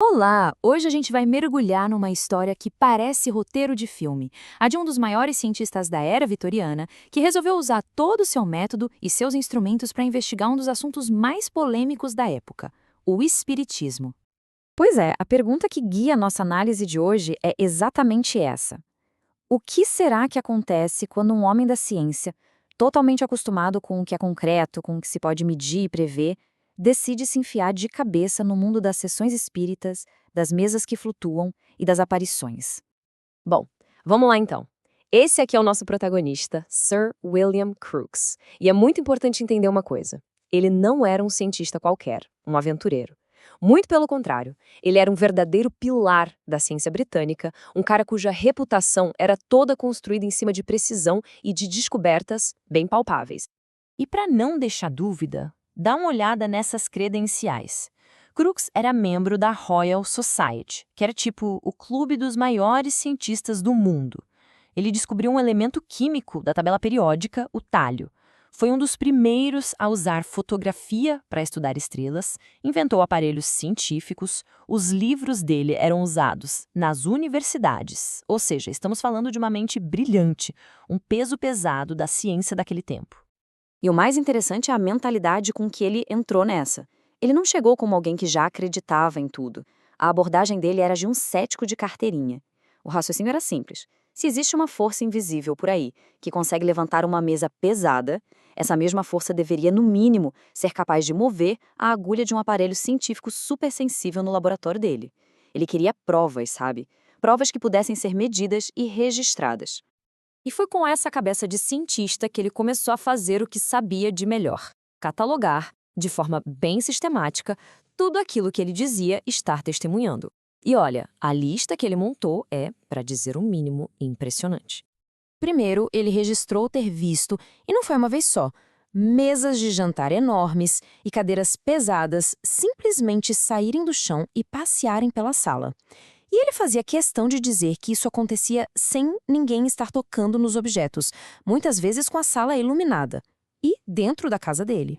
Olá! Hoje a gente vai mergulhar numa história que parece roteiro de filme, a de um dos maiores cientistas da era vitoriana, que resolveu usar todo o seu método e seus instrumentos para investigar um dos assuntos mais polêmicos da época, o espiritismo. Pois é, a pergunta que guia a nossa análise de hoje é exatamente essa. O que será que acontece quando um homem da ciência, totalmente acostumado com o que é concreto, com o que se pode medir e prever, decide se enfiar de cabeça no mundo das sessões espíritas, das mesas que flutuam e das aparições? Bom, vamos lá então. Esse aqui é o nosso protagonista, Sir William Crookes. E é muito importante entender uma coisa. Ele não era um cientista qualquer, um aventureiro. Muito pelo contrário, ele era um verdadeiro pilar da ciência britânica, um cara cuja reputação era toda construída em cima de precisão e de descobertas bem palpáveis. E para não deixar dúvida, dá uma olhada nessas credenciais. Crookes era membro da Royal Society, que era tipo o clube dos maiores cientistas do mundo. Ele descobriu um elemento químico da tabela periódica, o tálio. Foi um dos primeiros a usar fotografia para estudar estrelas, inventou aparelhos científicos, os livros dele eram usados nas universidades. Ou seja, estamos falando de uma mente brilhante, um peso pesado da ciência daquele tempo. E o mais interessante é a mentalidade com que ele entrou nessa. Ele não chegou como alguém que já acreditava em tudo. A abordagem dele era de um cético de carteirinha. O raciocínio era simples. Se existe uma força invisível por aí que consegue levantar uma mesa pesada, essa mesma força deveria, no mínimo, ser capaz de mover a agulha de um aparelho científico supersensível no laboratório dele. Ele queria provas, sabe? Provas que pudessem ser medidas e registradas. E foi com essa cabeça de cientista que ele começou a fazer o que sabia de melhor: catalogar, de forma bem sistemática, tudo aquilo que ele dizia estar testemunhando. E olha, a lista que ele montou é, para dizer o mínimo, impressionante. Primeiro, ele registrou ter visto, e não foi uma vez só, mesas de jantar enormes e cadeiras pesadas simplesmente saírem do chão e passearem pela sala. E ele fazia questão de dizer que isso acontecia sem ninguém estar tocando nos objetos, muitas vezes com a sala iluminada, e dentro da casa dele.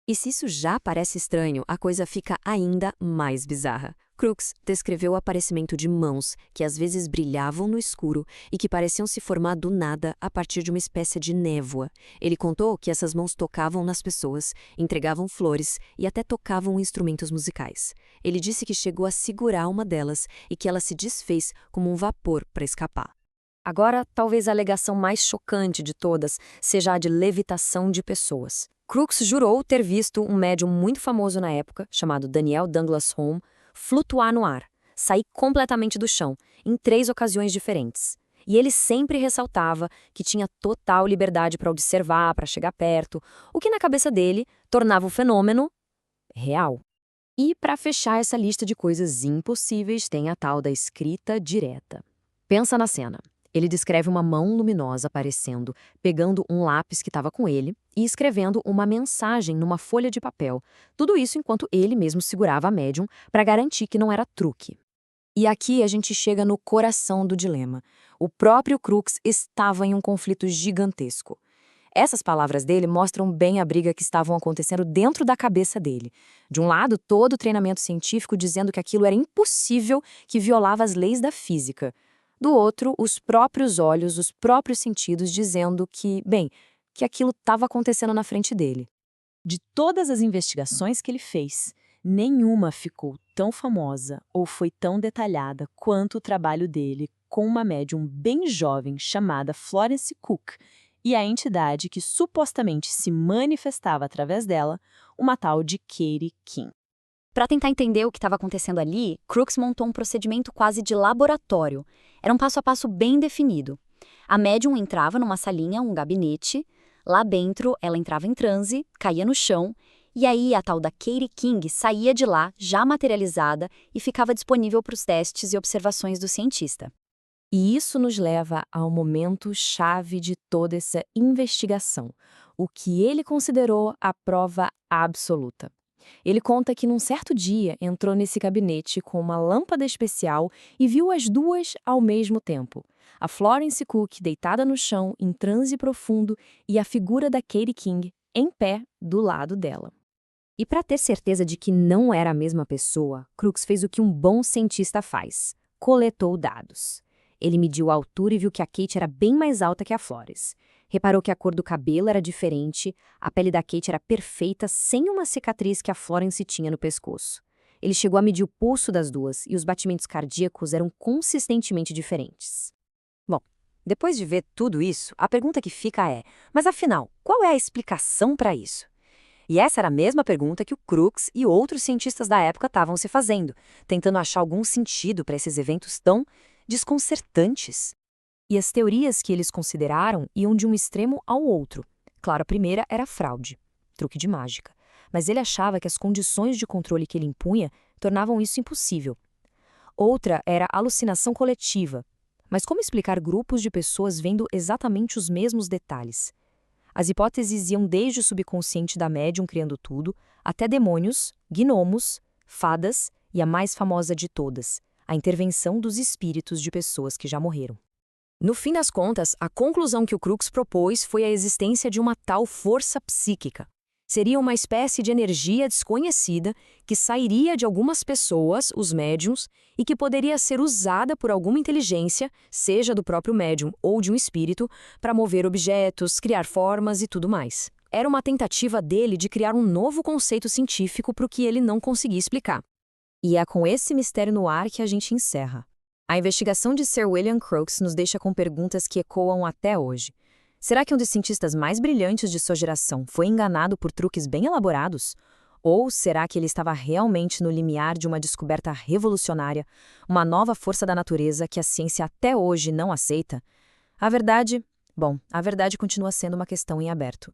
E se isso já parece estranho, a coisa fica ainda mais bizarra. Crookes descreveu o aparecimento de mãos que às vezes brilhavam no escuro e que pareciam se formar do nada a partir de uma espécie de névoa. Ele contou que essas mãos tocavam nas pessoas, entregavam flores e até tocavam instrumentos musicais. Ele disse que chegou a segurar uma delas e que ela se desfez como um vapor para escapar. Agora, talvez a alegação mais chocante de todas seja a de levitação de pessoas. Crookes jurou ter visto um médium muito famoso na época, chamado Daniel Douglas Home, flutuar no ar, sair completamente do chão, em 3 ocasiões diferentes. E ele sempre ressaltava que tinha total liberdade para observar, para chegar perto, o que na cabeça dele tornava o fenômeno real. E para fechar essa lista de coisas impossíveis, tem a tal da escrita direta. Pensa na cena. Ele descreve uma mão luminosa aparecendo, pegando um lápis que estava com ele e escrevendo uma mensagem numa folha de papel. Tudo isso enquanto ele mesmo segurava a médium para garantir que não era truque. E aqui a gente chega no coração do dilema. O próprio Crookes estava em um conflito gigantesco. Essas palavras dele mostram bem a briga que estavam acontecendo dentro da cabeça dele. De um lado, todo o treinamento científico dizendo que aquilo era impossível, que violava as leis da física. Do outro, os próprios olhos, os próprios sentidos dizendo que, bem, que aquilo estava acontecendo na frente dele. De todas as investigações que ele fez, nenhuma ficou tão famosa ou foi tão detalhada quanto o trabalho dele com uma médium bem jovem chamada Florence Cook e a entidade que supostamente se manifestava através dela, uma tal de Katie King. Para tentar entender o que estava acontecendo ali, Crookes montou um procedimento quase de laboratório. Era um passo a passo bem definido. A médium entrava numa salinha, um gabinete. Lá dentro, ela entrava em transe, caía no chão, e aí a tal da Katie King saía de lá, já materializada, e ficava disponível para os testes e observações do cientista. E isso nos leva ao momento chave de toda essa investigação, o que ele considerou a prova absoluta. Ele conta que num certo dia entrou nesse gabinete com uma lâmpada especial e viu as duas ao mesmo tempo. A Florence Cook deitada no chão em transe profundo e a figura da Katie King em pé do lado dela. E para ter certeza de que não era a mesma pessoa, Crookes fez o que um bom cientista faz: coletou dados. Ele mediu a altura e viu que a Kate era bem mais alta que a Flores. Reparou que a cor do cabelo era diferente, a pele da Kate era perfeita, sem uma cicatriz que a Florence tinha no pescoço. Ele chegou a medir o pulso das duas e os batimentos cardíacos eram consistentemente diferentes. Bom, depois de ver tudo isso, a pergunta que fica é: mas afinal, qual é a explicação para isso? E essa era a mesma pergunta que o Crookes e outros cientistas da época estavam se fazendo, tentando achar algum sentido para esses eventos tão desconcertantes. E as teorias que eles consideraram iam de um extremo ao outro. Claro, a primeira era fraude, truque de mágica. Mas ele achava que as condições de controle que ele impunha tornavam isso impossível. Outra era alucinação coletiva. Mas como explicar grupos de pessoas vendo exatamente os mesmos detalhes? As hipóteses iam desde o subconsciente da médium criando tudo, até demônios, gnomos, fadas e a mais famosa de todas, a intervenção dos espíritos de pessoas que já morreram. No fim das contas, a conclusão que o Crookes propôs foi a existência de uma tal força psíquica. Seria uma espécie de energia desconhecida que sairia de algumas pessoas, os médiums, e que poderia ser usada por alguma inteligência, seja do próprio médium ou de um espírito, para mover objetos, criar formas e tudo mais. Era uma tentativa dele de criar um novo conceito científico para o que ele não conseguia explicar. E é com esse mistério no ar que a gente encerra. A investigação de Sir William Crookes nos deixa com perguntas que ecoam até hoje. Será que um dos cientistas mais brilhantes de sua geração foi enganado por truques bem elaborados? Ou será que ele estava realmente no limiar de uma descoberta revolucionária, uma nova força da natureza que a ciência até hoje não aceita? A verdade continua sendo uma questão em aberto.